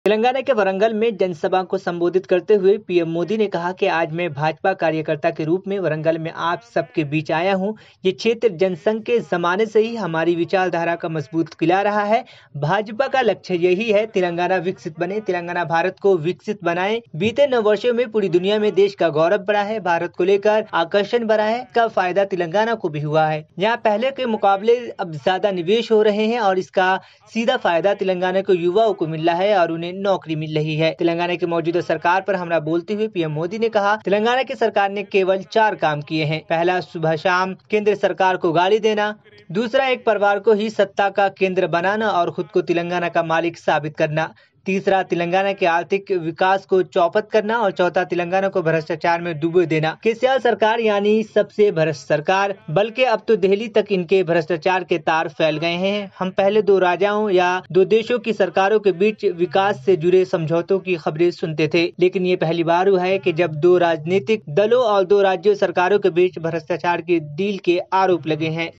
तेलंगाना के वरंगल में जनसभा को संबोधित करते हुए पीएम मोदी ने कहा कि आज मैं भाजपा कार्यकर्ता के रूप में वरंगल में आप सबके बीच आया हूं। ये क्षेत्र जनसंघ के जमाने से ही हमारी विचारधारा का मजबूत किला रहा है। भाजपा का लक्ष्य यही है, तेलंगाना विकसित बने, तेलंगाना भारत को विकसित बनाए। बीते 9 वर्षों में पूरी दुनिया में देश का गौरव बढ़ा है, भारत को लेकर आकर्षण बढ़ा है। इसका फायदा तेलंगाना को भी हुआ है। यहाँ पहले के मुकाबले अब ज्यादा निवेश हो रहे हैं और इसका सीधा फायदा तेलंगाना के युवाओं को मिल रहा है और उन्हें नौकरी मिल रही है। तेलंगाना की मौजूदा सरकार पर हमला बोलते हुए पीएम मोदी ने कहा, तेलंगाना की सरकार ने केवल 4 काम किए हैं। पहला, सुबह शाम केंद्र सरकार को गाली देना। दूसरा, एक परिवार को ही सत्ता का केंद्र बनाना और खुद को तेलंगाना का मालिक साबित करना। तीसरा, तेलंगाना के आर्थिक विकास को चौपट करना और चौथा, तेलंगाना को भ्रष्टाचार में डूबे देना। केसीआर सरकार यानी सबसे भ्रष्ट सरकार, बल्कि अब तो दिल्ली तक इनके भ्रष्टाचार के तार फैल गए हैं। हम पहले 2 राजाओं या 2 देशों की सरकारों के बीच विकास से जुड़े समझौतों की खबरें सुनते थे, लेकिन ये पहली बार हुआ है कि जब 2 राजनीतिक दलों और 2 राज्यों सरकारों के बीच भ्रष्टाचार की डील के आरोप लगे हैं।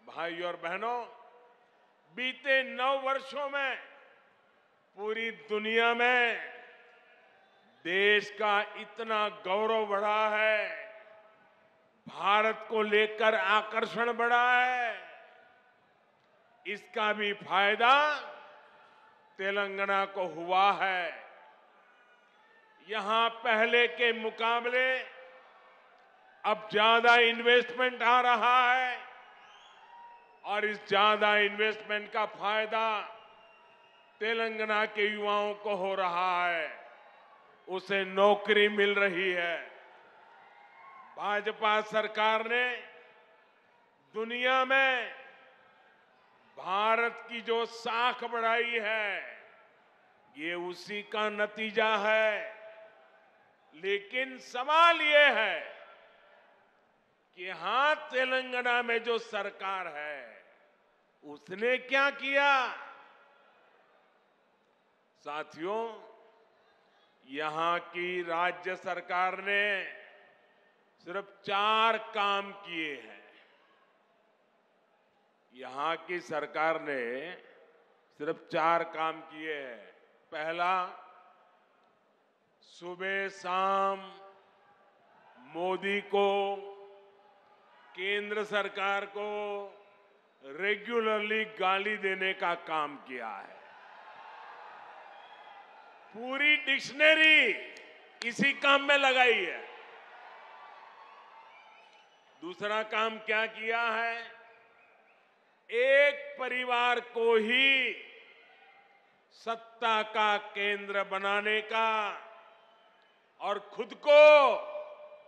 भाई और बहनों, बीते 9 वर्षों में पूरी दुनिया में देश का इतना गौरव बढ़ा है, भारत को लेकर आकर्षण बढ़ा है। इसका भी फायदा तेलंगाना को हुआ है। यहां पहले के मुकाबले अब ज्यादा इन्वेस्टमेंट आ रहा है और इस ज्यादा इन्वेस्टमेंट का फायदा तेलंगाना के युवाओं को हो रहा है, उसे नौकरी मिल रही है। भाजपा सरकार ने दुनिया में भारत की जो साख बढ़ाई है, ये उसी का नतीजा है। लेकिन सवाल ये है कि हां, तेलंगाना में जो सरकार है उसने क्या किया? साथियों, यहां की राज्य सरकार ने सिर्फ 4 काम किए हैं। यहां की सरकार ने सिर्फ 4 काम किए हैं। पहला, सुबह शाम मोदी को, केंद्र सरकार को रेगुलरली गाली देने का काम किया है। पूरी डिक्शनरी इसी काम में लगाई है। दूसरा काम क्या किया है? एक परिवार को ही सत्ता का केंद्र बनाने का और खुद को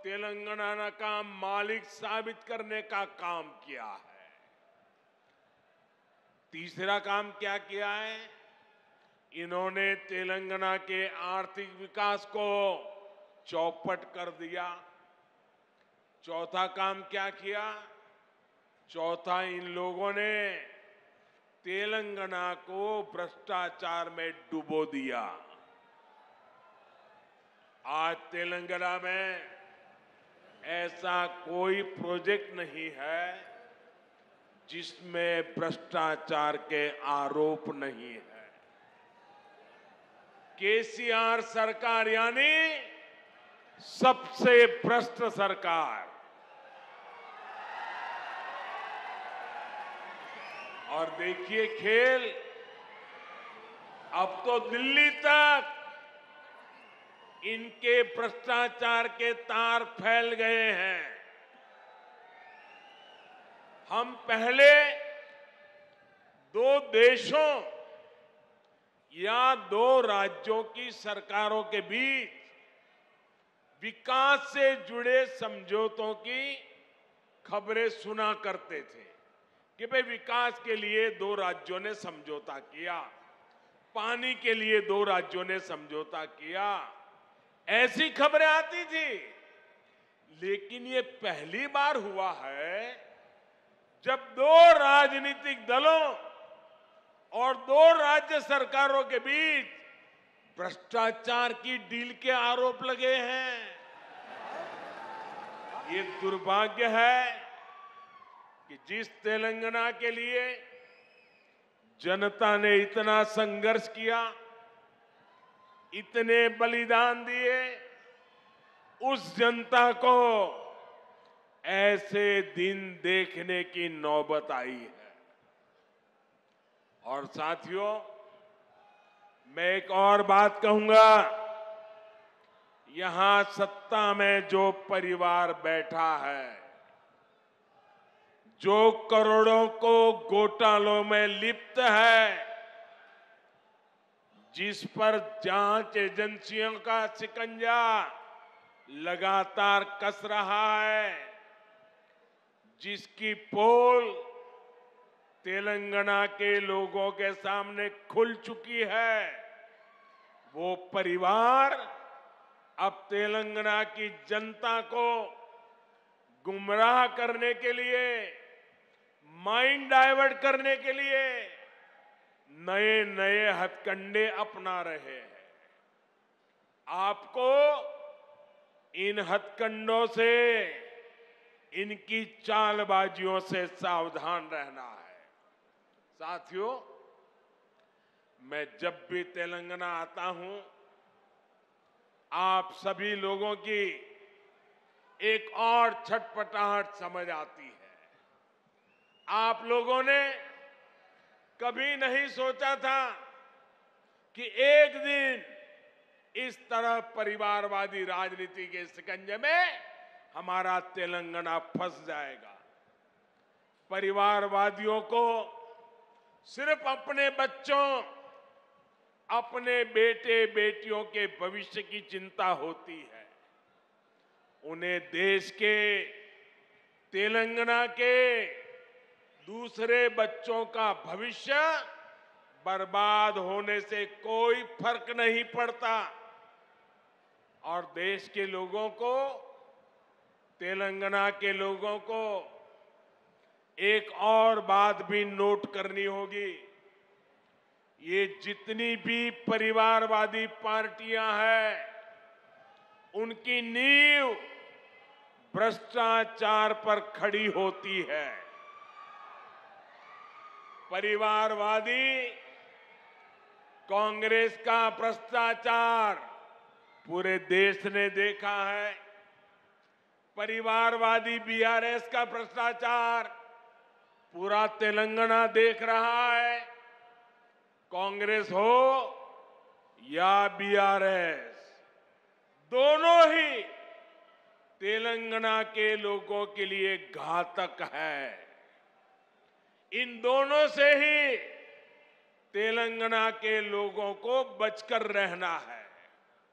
तेलंगाना का मालिक साबित करने का काम किया है। तीसरा काम क्या किया है? इन्होंने तेलंगाना के आर्थिक विकास को चौपट कर दिया। चौथा काम क्या किया? चौथा, इन लोगों ने तेलंगाना को भ्रष्टाचार में डुबो दिया। आज तेलंगाना में ऐसा कोई प्रोजेक्ट नहीं है जिसमें भ्रष्टाचार के आरोप नहीं है। केसीआर सरकार यानी सबसे भ्रष्ट सरकार। और देखिए खेल, अब तो दिल्ली तक इनके भ्रष्टाचार के तार फैल गए हैं। हम पहले 2 देशों या 2 राज्यों की सरकारों के बीच विकास से जुड़े समझौतों की खबरें सुना करते थे कि भाई विकास के लिए 2 राज्यों ने समझौता किया, पानी के लिए 2 राज्यों ने समझौता किया, ऐसी खबरें आती थी। लेकिन ये पहली बार हुआ है जब 2 राजनीतिक दलों और 2 राज्य सरकारों के बीच भ्रष्टाचार की डील के आरोप लगे हैं। ये दुर्भाग्य है कि जिस तेलंगाना के लिए जनता ने इतना संघर्ष किया, इतने बलिदान दिए, उस जनता को ऐसे दिन देखने की नौबत आई है। और साथियों, मैं एक और बात कहूंगा, यहां सत्ता में जो परिवार बैठा है, जो करोड़ों को घोटालों में लिप्त है, जिस पर जांच एजेंसियों का शिकंजा लगातार कस रहा है, जिसकी पोल तेलंगाना के लोगों के सामने खुल चुकी है, वो परिवार अब तेलंगाना की जनता को गुमराह करने के लिए, माइंड डाइवर्ट करने के लिए नए नए हथकंडे अपना रहे हैं। आपको इन हथकंडों से, इनकी चालबाजियों से सावधान रहना है। साथियों, मैं जब भी तेलंगाना आता हूं, आप सभी लोगों की एक और छटपटाहट समझ आती है। आप लोगों ने कभी नहीं सोचा था कि एक दिन इस तरह परिवारवादी राजनीति के शिकंजे में हमारा तेलंगाना फंस जाएगा। परिवारवादियों को सिर्फ अपने बच्चों, अपने बेटे बेटियों के भविष्य की चिंता होती है। उन्हें देश के, तेलंगाना के दूसरे बच्चों का भविष्य बर्बाद होने से कोई फर्क नहीं पड़ता। और देश के लोगों को, तेलंगाना के लोगों को एक और बात भी नोट करनी होगी। ये जितनी भी परिवारवादी पार्टियां हैं, उनकी नींव भ्रष्टाचार पर खड़ी होती है। परिवारवादी कांग्रेस का भ्रष्टाचार पूरे देश ने देखा है। परिवारवादी बीआरएस का भ्रष्टाचार पूरा तेलंगाना देख रहा है। कांग्रेस हो या बीआरएस, दोनों ही तेलंगाना के लोगों के लिए घातक है। इन दोनों से ही तेलंगाना के लोगों को बचकर रहना है।